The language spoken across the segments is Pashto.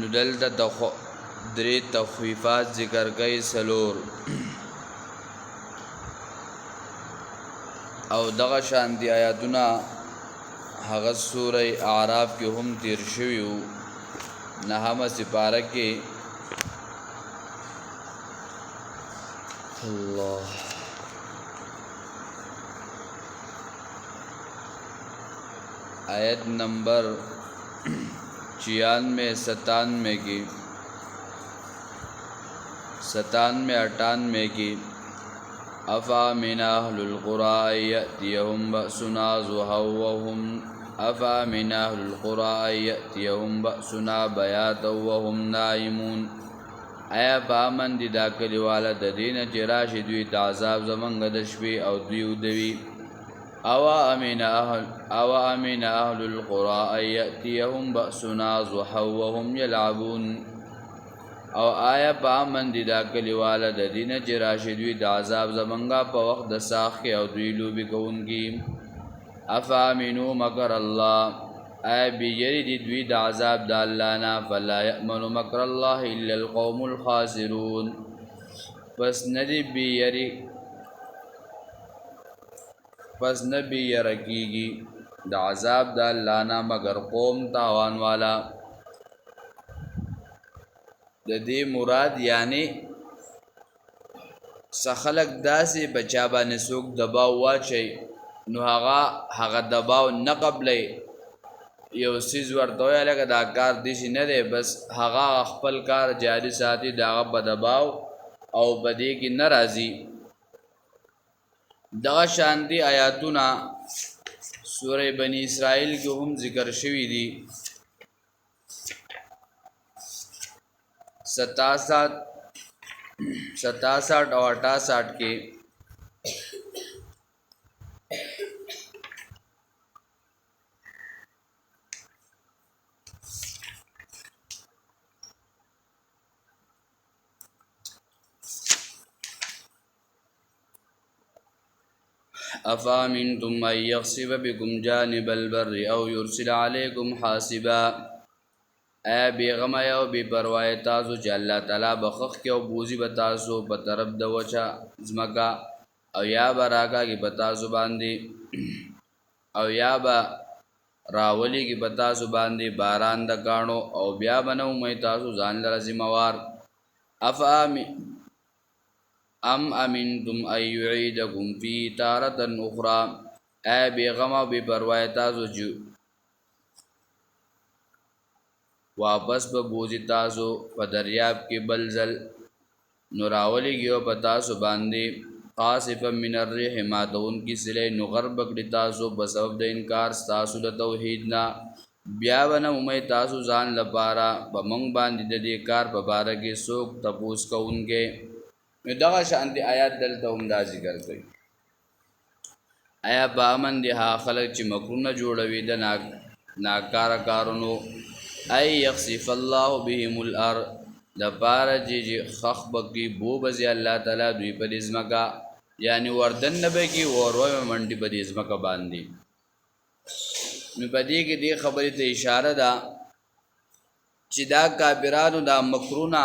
نو دلته درې تخفیفات ذکر کوي سلور او دغه شانتی آیاتونه هغه سوره اعراف کې هم تیر شوي وو نهمه سپاره کې الله آیت نمبر 96 97 کی 97 98 کی افامن اهل القرى يأتيهم بأسنا ضحى وهم افامن اهل القرى يأتيهم بأسنا بياتا وهم نائمون ایا پامن دي دا کلیواله د دین چې راشي دوی د عذاب زمنګ د شپې او دوی ودوي او امن اهل القرى يأتيهم بأسنا ضحى وهم يلعبون او آیا پامن دي دا کلیواله د دین چې راشي دوی د عذاب زمنګ په وخت د ساخ کې او دوی لوبي کوونکی افامنوا مکر الله ای بیری دی دوی د عذاب د الله نه فلا یأمن مکر الله الا القوم الخاسرون پس ندی بیری کیږي د عذاب د الله نه مگر قوم تاوان والا د دې مراد یعنی سخلق داسې بچا باندې څوک دباو واچي نو هغه دباو نه قبلې یو سیز ورته وی لکه دا کار دیشي نه دی بس هغه خپل کار جاری ساتي دغه په دباو او بدی کې ناراضي دغه شانتي آیاتونه سوره بنی اسرائیل کې هم ذکر شوي دي 67 او 68 کې افامنتم ان يخسف بكم جانب البر او يرسل عليكم حاسبا اے بیغم او بی پروا تاسو چې الله تعالی بخخ کې او بوزي به تاسو په طرف د وچا زمکا او یا براګه کې به تاسو باندې او یا با راولي کې به تاسو باندې باران د کانو او بیا بنو مې تاسو ځان لره ذمہوار ام امنتم ان يعيدكم في تارة اخرى اے بیغم او بی پروا تاسو چې واپس به بوزي تاسو په دریاب کې بلزل نوراولی گیو په تاسو باندې قاصفا من الريح ماتون کی سله نو غرب کړی تاسو په سبب د انکار تاسو د توحید نه بیا ونه امید تاسو ځان لپاره په مونږ باندې د دې کار په باره کې څوک تپوس کوونکې نو دغه شانتي آیات دلته هم دا ذکر کوي آیا بامن دي ها خلک چې مکرونه جوړوي د ناکار کارونو ای یخسف الله بهم الارض د پارجی خخب کی بو بزی الله تعالی دوی په ازمکا یعنی وردن نبی کی وروي منډي په ازمکا باندې نو پدې کې دې خبرې ته اشاره ده چې دا کافرانو دا مکرونه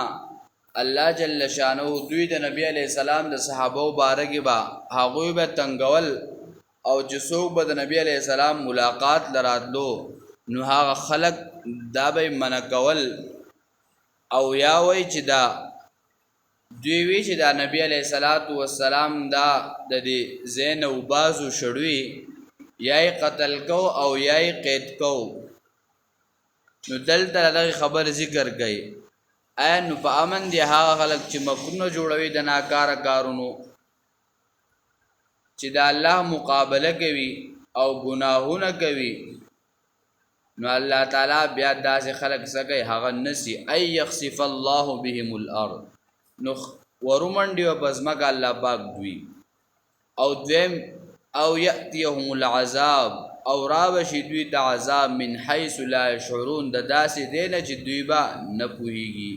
الله جل شانه دوی د نبی علی السلام د صحابه مبارک با هغه به تنگول او جسوب د نبی علی السلام ملاقات لراتلو نو هغه خلق دا به منکول او یا وی چې دا دوی وی چې دا نبی علیہ الصلوۃ والسلام دا د دې زین او بازو شړوي یای قتل کو او یای قید کو نو دلته دغه خبر ذکر کړي ان په امن دی هغه خلق چې مکرونه جوړوي د ناکاره کارونو چې د الله مقابله کوي او گناهونه کوي نو الله تعالی بیا داسې خلق سګي هغه نسی ای یخسف الله بهم الارض نو ورمنډي او بزمک الله پاک دوی او دویم او یاتیهم العذاب او راوشي دوی ته عذاب من حيث لا يشعرون د داسې دینه چې دوی با نه پوهیږي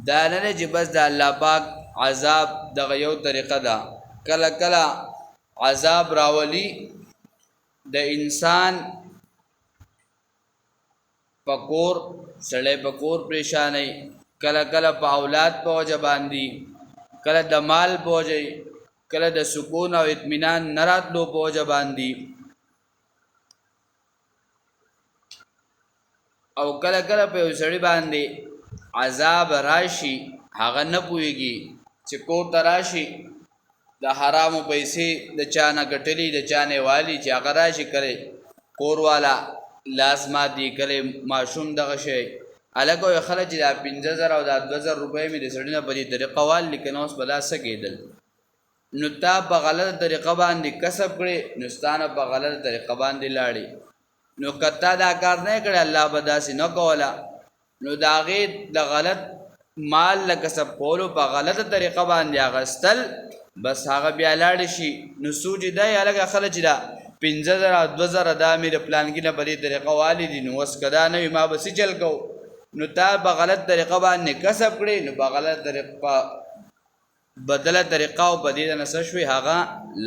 دا نه چې بس د الله پاک عذاب دغه یو طریقه ده کله کله عذاب راولي د انسان پکور سړی پکور پریشانای کله کله په اولاد په وجه باندې کله د مال په وجه کله د سکون او اطمینان نراتلو په وجه باندې او کله کله په سړی باندې عذاب راشي هغه نه پويږي چې کور ته راشي د حرامو پیسې د چانه ګټلې د چانه والی چې هغه راشي کړي کور والا لازمه دی کړي ماشوم دغه شي الګو خلک د 15000 او د 2000 روپۍ مې د سړی نه په دې طریقه وال لیکن اوس بلا سکیدل نو تا په غلطه طریقه باندې کسب کړي نو ستانه په غلطه طریقه باندې لاړې نو کته دا کار نه کړي الله به داسې نه کولا نو داغه د غلط مال له کسب کولو په غلطه طریقه باندې اغستل بس هغه بیا لاړ شي نو سوجي دی الګ خلک دا 15000 او 2000 دا مې د پلان کې نه په دې طریقه والي دي نو وس کدا نه ما بس چل کو نو تا په غلط طریقه باندې کسب کړي نو په غلط طریقه بدله طریقه او بدیل نه شوي هغه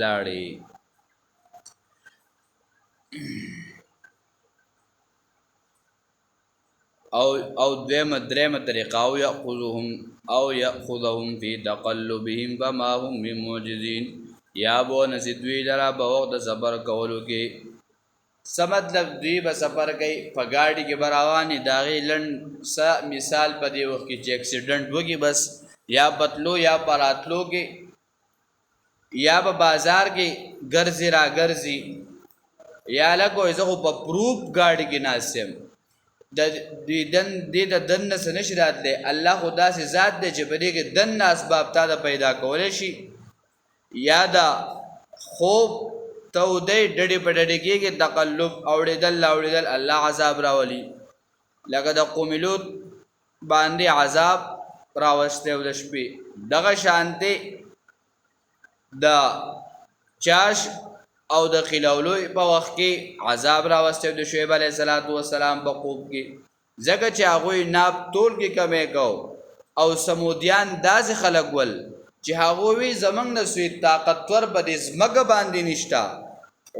لاړې او درېمه طریقه او یاخذهم فی تقلبهم فما هم بمعجزین یا بو نسدوی لرا په وخت د سفر کولو کې سمطلب دوی به سفر کوي په گاډي کې براوانی داغي لند مثال په دی وخت کې چې اکسیډنٹ وږي بس یا پتلو یا پراتلو کې یا په بازار کې ګرځي را ګرځي یا لکه زه په پروف گاډي کې ناسم د دې د دن سنشي راتله الله خدا سي ذات دې چې په دې کې دن اسباب تا د پیدا کول شي یا دا خوب تو دې ډډې په ډډې کې تقلب اوړېدل الله عذاب راولي لکه د قوم لوط باندې عذاب راوسته د شپې دغه شانته د چاش او د خلولو په وخت کې عذاب راوسته د شعیب علیه السلام په خوب کې ځکه چې هغه ناب تول کې کمې کو او سمودیان داس خلق ول چې هغه وی زمنګ د سوی طاقتور په دې زمګ باندې نشتا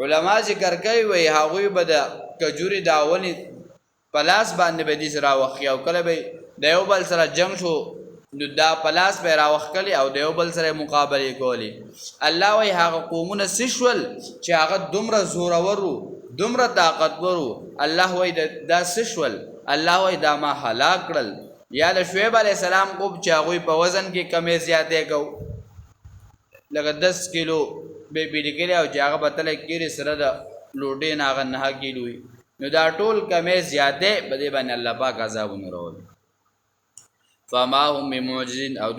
علما ذکر کوي وی هغه به د کجوري داونی پلاس باندې به دې سره وخی او کله به د یو بل سره جنگ شو نو دا پلاس به راوخکلی او د یو بل سره مقابله کولی الله وی هغه قومونه سشول چې هغه دومره زورورو دومره طاقتورو الله وی دا سشول الله وی دا ما هلاک کړل یا د شعیب علی السلام کو چې هغه په وزن کې کمې زیاتې کو لکه 10 کیلو به بیلګری او هغه بتل کېری سره د لوډې ناغه 9 کیلو نو دا ټول کمې زیاتې بده باندې الله پاک عذابونه راول فما هم بمعجزين او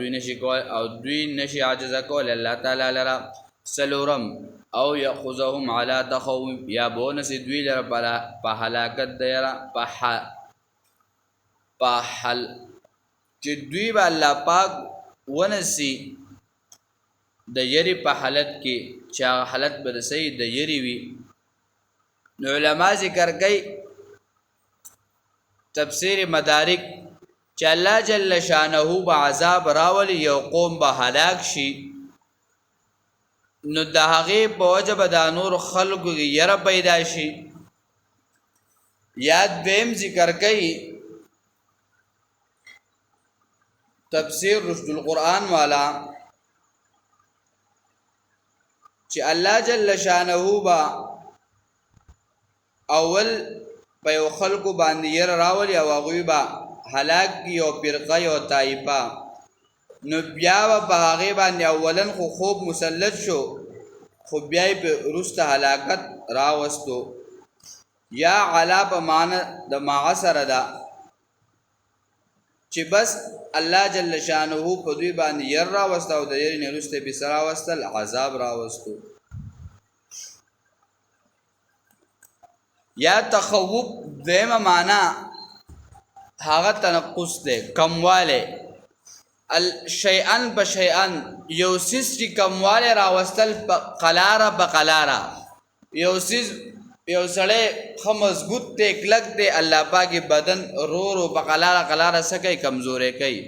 دوی نشي عاجز کول الله تعالی لرا سلورم او یاخذهم على تخوف یا بونس دوی لرا په هلاکت دیرا په حل چې دوی به الله پاک ونسي د یری په حالت کې چې حالت به سي د یری وي نو علما ذکر کوي تفسیر مدارک چې الله جل شانه به عذاب راولي یو قوم به هلاک شي نو د هغه په وجه به د نور خلقو یره پیدا شي یاد بهم ذکر کوي تفسیر رشد القرآن والا چې الله جل شانه با اول په یو خلقو باندې ير راولي او هغه با هلاک یو فرقه یو طائفه نو بیا په هغه باندې اولن خو خوب مسلط شو خو بیا په رسته هلاکت راوستو یا علا په معنا د معاصر ده چې بس الله جل شانه په دوی باندې ير راوستو او د یری نه رسته به سره واستل عذاب راوستو یا تخوف دیمه معنا هغه تنقص ده کمواله الشیئن بشیئن یو سیس کی کمواله راوستل قلاره بقلاره یو سیس یو سړی خو مضبوط ته کلک دی الله پاکي بدن رو بقلاره سکه کمزورې کوي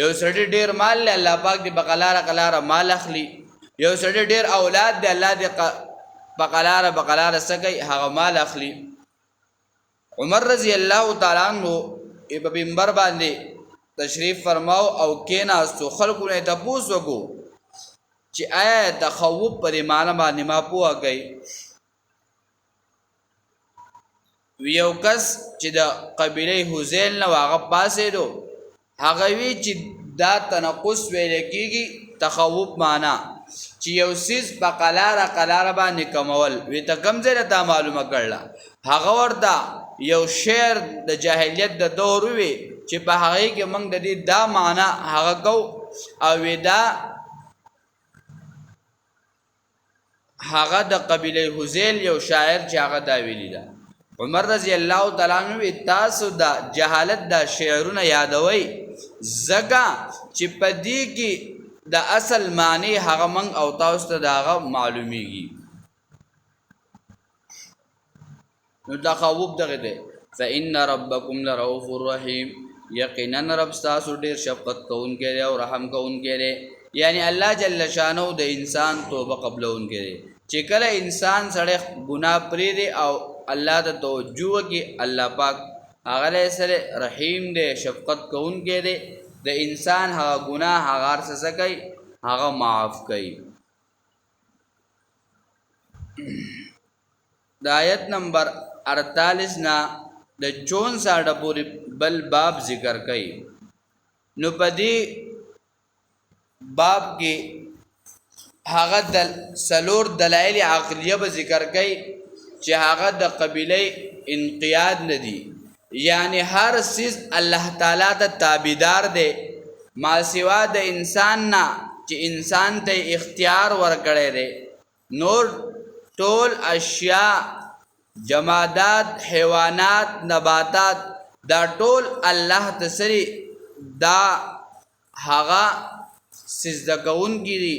یو سړی ډیر مال له الله پاک دی بقلاره مال اخلي یو سړی ډیر اولاد دی الله دی بقلاره سکه هغه مال اخلي عمر رضی الله تعالی عنہ په منبر باندې تشریف فرماو او کېناستو خلکو نه تپوس وکړو چې آیا تخوف پر ایمان باندې ما پوهه کوي. یو کس چې د قبیله حذیل نه هغه پاسېدو هغه وی چې دا تنقص ویل کېږي تخوف معنا چې یو سیز په قلاره باندې کمول وی ته کم ځای ته معلومه کړله. هغه ورته یو شعر د جاهلیت د دور وی چې په هغه کې موږ د دې دا معنا هغه کو او وی دا هغه د قبیله حذیل یو شاعر چې هغه دا ویلی ده. عمر رضی الله تعالی عنہ تاسو د جهالت د شعرونه یادوي زګه چې پدې کې د اصل معنی هغه من او تاسو ته داغه معلومیږي. نو تخوف دغه ده فإن ربکم لرؤوف الرحیم یقینا رب تاسو ډیر شفقت کوونکی دی او رحم کوونکی دی. یعنی الله جل شانو د انسان توبه قبلونکی دی چې کله انسان سره ګناه پرې دی او الله ته توجه کوي الله پاک هغه سره رحیم دی شفقت کوونکی دی د انسان هغه ګناه هغه څه کوي هغه معاف کوي. د آیت نمبر 48 نا د 64 پورې بل باب ذکر کوي. نو پدې باب کې هغه د سلور دلایل عقلیه به ذکر کوي چې هغه د قبیله انقیاد ندي یعنی هر چیز الله تعالی ته تابعدار دی ما سوا د انسان نه چې انسان ته اختیار ورکړی دی. نور ټول اشیاء جمادات حیوانات نباتات دا ټول الله تسری دا هغه سجده کوونکي دي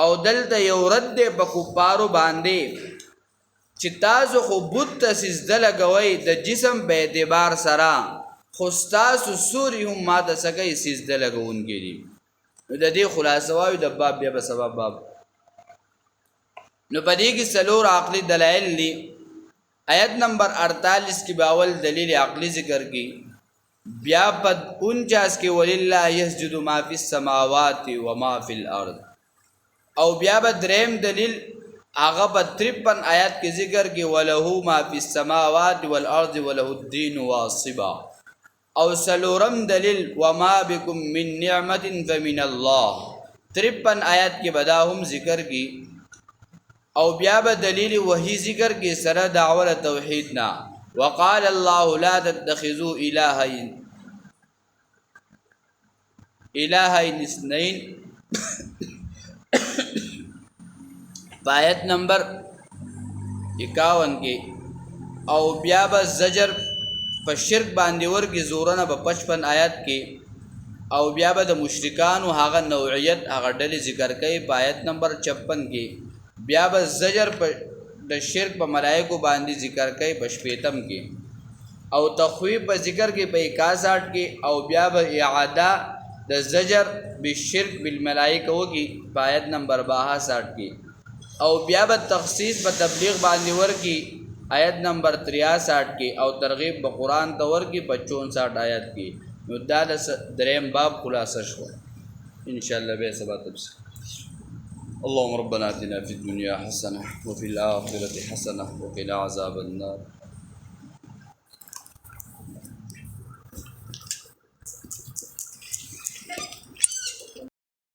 او دلته یو رد دی په کفارو باندې چې تاسو خو بت ته سجده لګوئ د جسم په اعتبار سره خو ستاسو سوري هم ماته څه کوي سجده لګونکي دي. نو د دې خلاصه وایو د باب بیا به سبب باب. نو په دې کې څلور عقلي دلایل دي. آیت نمبر 48 کې باول دلیل عقلی ذکر کی بیا په 49 کې ولله یسجد ما فی السماوات و ما فی الارض او بیا به دریم دلیل هغه په 53 آیات کې ذکر کی وله ما فی السماوات والارض وله الدین واصبا او سلورم دلیل وما بكم من نعمت فمن الله 53 آیات کې بداهم ذکر کی او بیا به دلیل وحی ذکر کی سره دعوه توحید نا وقال الله لا تتخذوا الهین اثنین آیت نمبر 51 کې او بیا به زجر په شرک باندې ورګي زورنه په 55 آیات کې او بیا به د مشرکانو هغه نوعیت هغه ډلې ذکر کوي په آیت نمبر 56 کې بیا به زجر په د شرک په ملائکو باندې ذکر کوي په 55 کې او تخویف په ذکر کې په 61 کې او بیا به اعاده د زجر بالشرک بالملائکه وکي په آیت نمبر 62 کې او بیا به تخصیص په تبلیغ باندې ورکی آیت نمبر 63 کې او ترغیب په قران ته ورکی په 64 آیات کې. نو دا د دریم باب خلاصه شو ان شاء الله به سبا تفصیل. اللهم ربنا آتنا في الدنيا حسنة وفي الآخرة حسنة وقنا عذاب النار.